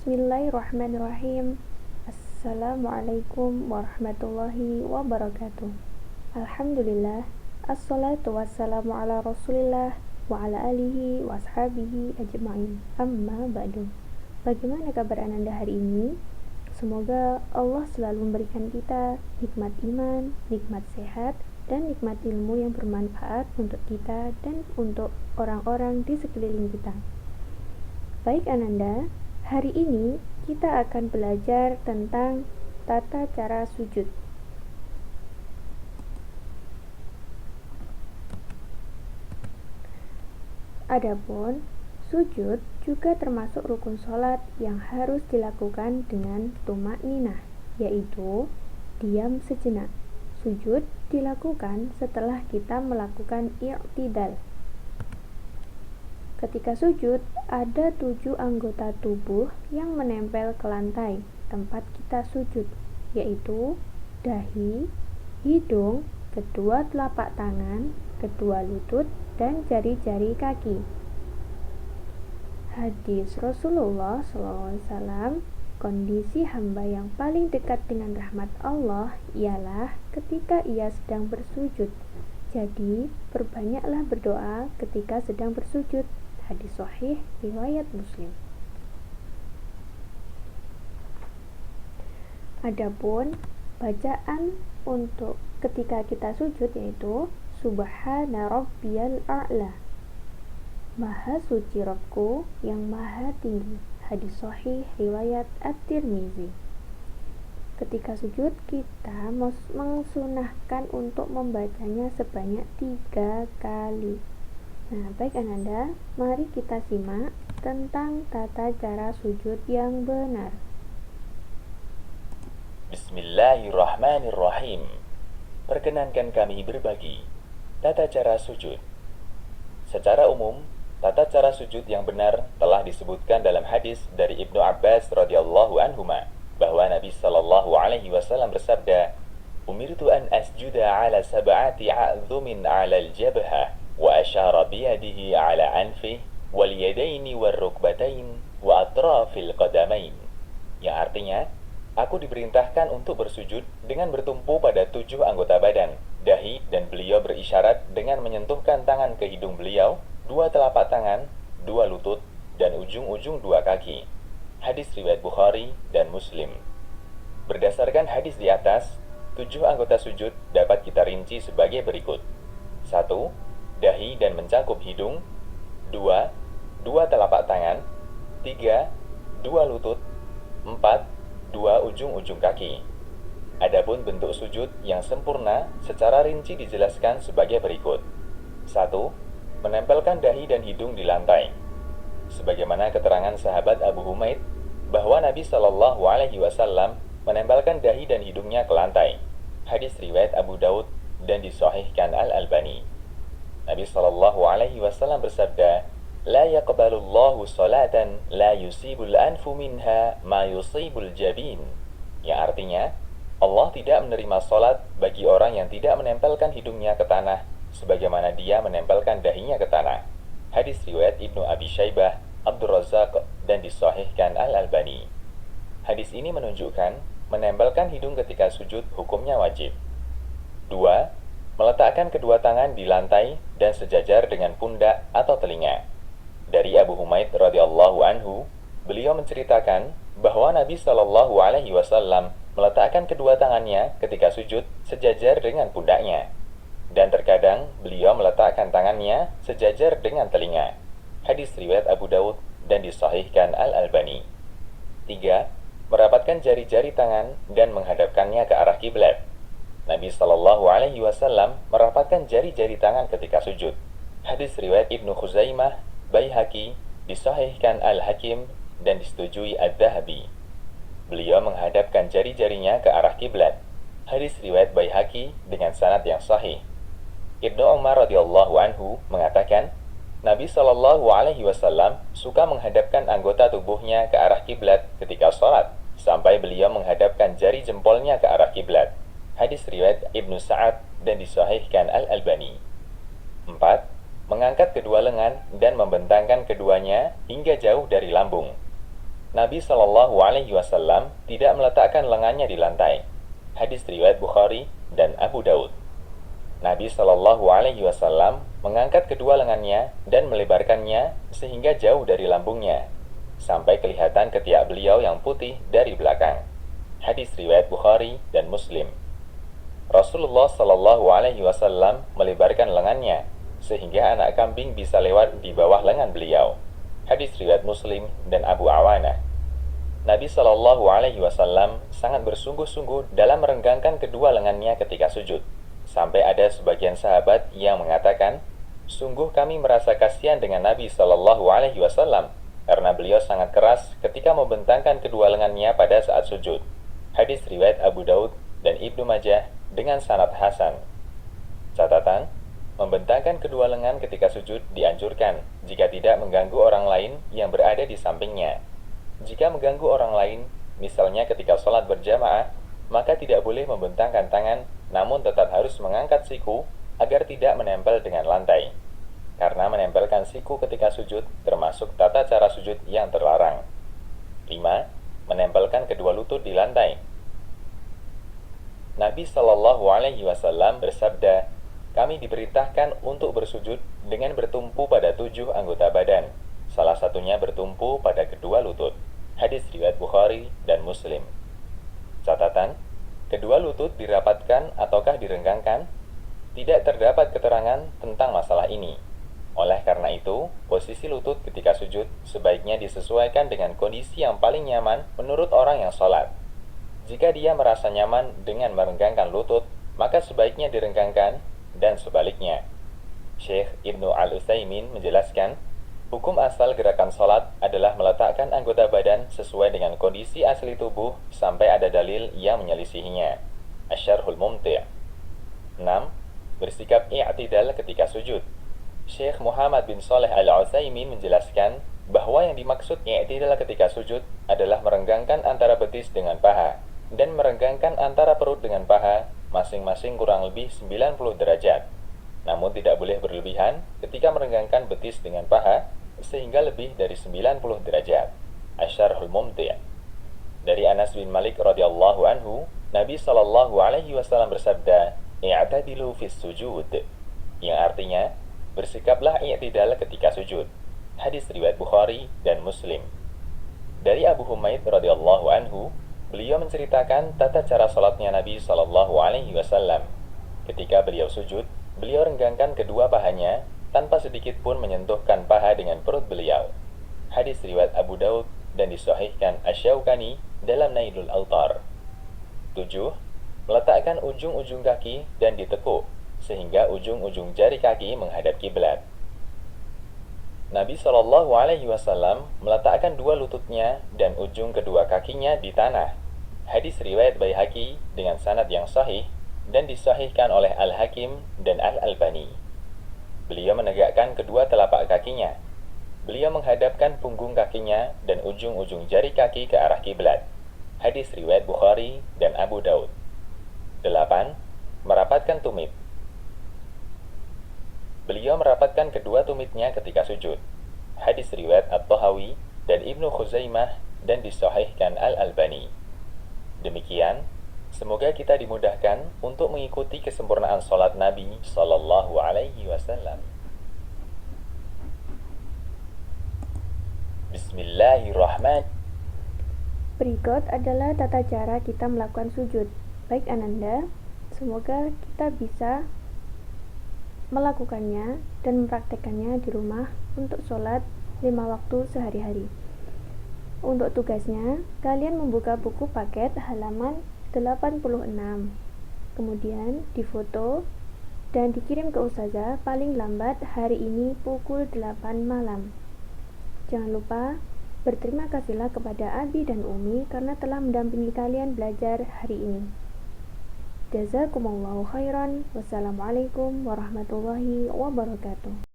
Bismillahirrahmanirrahim. Assalamualaikum warahmatullahi wabarakatuh. Alhamdulillah. Assalatu wassalamu ala rasulillah wa ala alihi wa ashabihi ajma'in. Amma ba'du. Bagaimana kabar Ananda hari ini? Semoga Allah selalu memberikan kita nikmat iman, nikmat sehat, dan nikmat ilmu yang bermanfaat untuk kita dan untuk orang-orang di sekeliling kita. Baik Ananda, hari ini kita akan belajar tentang tata cara sujud. Adapun sujud juga termasuk rukun sholat yang harus dilakukan dengan tumakninah, yaitu diam sejenak. Sujud dilakukan setelah kita melakukan i'tidal. Ketika sujud, ada 7 anggota tubuh yang menempel ke lantai tempat kita sujud, yaitu dahi, hidung, kedua telapak tangan, kedua lutut, dan jari-jari kaki. Hadis Rasulullah SAW, kondisi hamba yang paling dekat dengan rahmat Allah ialah ketika ia sedang bersujud. Jadi, perbanyaklah berdoa ketika sedang bersujud. Hadis sahih riwayat Muslim. Adapun bacaan untuk ketika kita sujud yaitu Subhana Rabbiyal A'la, Maha suci Rabbku yang maha tinggi. Hadis sahih riwayat At-Tirmizi. Ketika sujud kita mengsunahkan untuk membacanya sebanyak 3 kali. Nah, baik Ananda, mari kita simak tentang tata cara sujud yang benar. Bismillahirrahmanirrahim. Perkenankan kami berbagi tata cara sujud. Secara umum, tata cara sujud yang benar telah disebutkan dalam hadis dari Ibnu Abbas radhiyallahu anhuma bahwa Nabi sallallahu alaihi wasallam bersabda, "Umirtu an asjuda ala sab'ati a'dhumin 'ala al-jabhah." Wa asyara biyadihi ala anfih wal yadaini wal rukbatain wa atrafil qadamain, yang artinya aku diperintahkan untuk bersujud dengan bertumpu pada 7 anggota badan, dahi, dan beliau berisyarat dengan menyentuhkan tangan ke hidung beliau, 2 telapak tangan, 2 lutut, dan ujung-ujung 2 kaki. Hadis riwayat Bukhari dan Muslim. Berdasarkan hadis di atas, 7 anggota sujud dapat kita rinci sebagai berikut. 1. Dahi dan mencakup hidung. 2. 2 telapak tangan. 3. 2 lutut. 4. 2 ujung-ujung kaki. Adapun bentuk sujud yang sempurna secara rinci dijelaskan sebagai berikut. 1. Menempelkan dahi dan hidung di lantai. Sebagaimana keterangan sahabat Abu Humaid bahwa Nabi Shallallahu Alaihi Wasallam menempelkan dahi dan hidungnya ke lantai. Hadis riwayat Abu Daud dan disahihkan Al-Albani. Nabi Shallallahu Alaihi Wasallam bersabda, "La yaqbalullahu salatan la yusibul anfu minha ma yusibul jabin." Yang artinya, Allah tidak menerima salat bagi orang yang tidak menempelkan hidungnya ke tanah, sebagaimana dia menempelkan dahinya ke tanah. Hadis riwayat Ibnu Abi Syaibah, Abdur Razzaq, dan disahihkan Al-Albani. Hadis ini menunjukkan menempelkan hidung ketika sujud hukumnya wajib. 2. Meletakkan kedua tangan di lantai dan sejajar dengan pundak atau telinga. Dari Abu Humaid radhiyallahu anhu, beliau menceritakan bahwa Nabi Shallallahu Alaihi Wasallam meletakkan kedua tangannya ketika sujud sejajar dengan pundaknya, dan terkadang beliau meletakkan tangannya sejajar dengan telinga. Hadis riwayat Abu Daud dan disahihkan Al-Albani. 3. Merapatkan jari-jari tangan dan menghadapkannya ke arah kiblat. Nabi Shallallahu Alaihi Wasallam merapatkan jari-jari tangan ketika sujud. Hadis riwayat Ibnu Khuzaimah, Baihaqi, disahihkan Al-Hakim, dan disetujui Adz-Dzahabi. Beliau menghadapkan jari-jarinya ke arah kiblat. Hadis riwayat Baihaqi dengan sanad yang sahih. Ibnu Umar radhiyallahu anhu mengatakan, Nabi Shallallahu Alaihi Wasallam suka menghadapkan anggota tubuhnya ke arah kiblat ketika sholat, sampai beliau menghadapkan jari jempolnya ke arah kiblat. Hadis riwayat Ibnu Sa'ad dan disahihkan Al-Albani. 4. Mengangkat kedua lengan dan membentangkan keduanya hingga jauh dari lambung. Nabi Shallallahu Alaihi Wasallam tidak meletakkan lengannya di lantai. Hadis riwayat Bukhari dan Abu Daud. Nabi Shallallahu Alaihi Wasallam mengangkat kedua lengannya dan melebarkannya sehingga jauh dari lambungnya, sampai kelihatan ketiak beliau yang putih dari belakang. Hadis riwayat Bukhari dan Muslim. Rasulullah Shallallahu Alaihi Wasallam melebarkan lengannya sehingga anak kambing bisa lewat di bawah lengan beliau. Hadis riwayat Muslim dan Abu Awanah. Nabi Shallallahu Alaihi Wasallam sangat bersungguh-sungguh dalam merenggangkan kedua lengannya ketika sujud. Sampai ada sebagian sahabat yang mengatakan, sungguh kami merasa kasihan dengan Nabi Shallallahu Alaihi Wasallam karena beliau sangat keras ketika membentangkan kedua lengannya pada saat sujud. Hadis riwayat Abu Daud dan Ibnu Majah dengan sanad hasan. Catatan, membentangkan kedua lengan ketika sujud dianjurkan jika tidak mengganggu orang lain yang berada di sampingnya. Jika mengganggu orang lain, misalnya ketika sholat berjamaah, maka tidak boleh membentangkan tangan, namun tetap harus mengangkat siku agar tidak menempel dengan lantai. Karena menempelkan siku ketika sujud termasuk tata cara sujud yang terlarang. 5. Menempelkan kedua lutut di lantai. Nabi Shallallahu Alaihi Wasallam bersabda, kami diperintahkan untuk bersujud dengan bertumpu pada 7 anggota badan. Salah satunya bertumpu pada kedua lutut. Hadis riwayat Bukhari dan Muslim. Catatan, kedua lutut dirapatkan ataukah direnggangkan? Tidak terdapat keterangan tentang masalah ini. Oleh karena itu, posisi lutut ketika sujud sebaiknya disesuaikan dengan kondisi yang paling nyaman menurut orang yang sholat. Jika dia merasa nyaman dengan merenggangkan lutut, maka sebaiknya direnggangkan dan sebaliknya. Syekh Ibnu Al-Utsaimin menjelaskan, hukum asal gerakan sholat adalah meletakkan anggota badan sesuai dengan kondisi asli tubuh sampai ada dalil yang menyelisihinya. Asy-Syarhul Mumti'. 6. Bersikap i'tidal ketika sujud. Syekh Muhammad bin Shalih Al-Utsaimin menjelaskan bahwa yang dimaksud i'tidal ketika sujud adalah merenggangkan antara betis dengan paha dan merenggangkan antara perut dengan paha masing-masing kurang lebih 90 derajat. Namun tidak boleh berlebihan ketika merenggangkan betis dengan paha sehingga lebih dari 90 derajat. Asy-Syarhul Mumti'. Dari Anas bin Malik radhiyallahu anhu, Nabi Shallallahu Alaihi Wasallam bersabda, "I'tadilu fis sujud," yang artinya bersikaplah i'tidal ketika sujud. Hadis riwayat Bukhari dan Muslim. Dari Abu Humaid radhiyallahu anhu, beliau menceritakan tata cara salatnya Nabi Shallallahu Alaihi Wasallam. Ketika beliau sujud, beliau renggangkan kedua pahanya tanpa sedikit pun menyentuhkan paha dengan perut beliau. Hadis riwayat Abu Daud dan disahihkan Asy-Syaukani dalam Nailul Awtar. 7. Meletakkan ujung-ujung kaki dan ditekuk sehingga ujung-ujung jari kaki menghadap kiblat. Nabi Shallallahu Alaihi Wasallam meletakkan dua lututnya dan ujung kedua kakinya di tanah. Hadis riwayat Baihaqi dengan sanad yang sahih dan disahihkan oleh Al-Hakim dan Al-Albani. Beliau menegakkan kedua telapak kakinya. Beliau menghadapkan punggung kakinya dan ujung-ujung jari kaki ke arah kiblat. Hadis riwayat Bukhari dan Abu Daud. 8. Merapatkan tumit. Beliau merapatkan kedua tumitnya ketika sujud. Hadis riwayat At-Tahawi dan Ibnu Khuzaimah dan disahihkan Al-Albani. Demikian, semoga kita dimudahkan untuk mengikuti kesempurnaan salat Nabi Sallallahu Alaihi Wasallam. Bismillahirrahmanirrahim. Berikut adalah tata cara kita melakukan sujud. Baik Ananda, semoga kita bisa melakukannya dan mempraktekannya di rumah untuk sholat 5 waktu sehari-hari. Untuk tugasnya, kalian membuka buku paket halaman 86, kemudian difoto dan dikirim ke Ustazah paling lambat hari ini pukul 8 malam. Jangan lupa berterima kasihlah kepada Abi dan Umi karena telah mendampingi kalian belajar hari ini. Jazakumullahu khairan. Wassalamualaikum warahmatullahi wabarakatuh.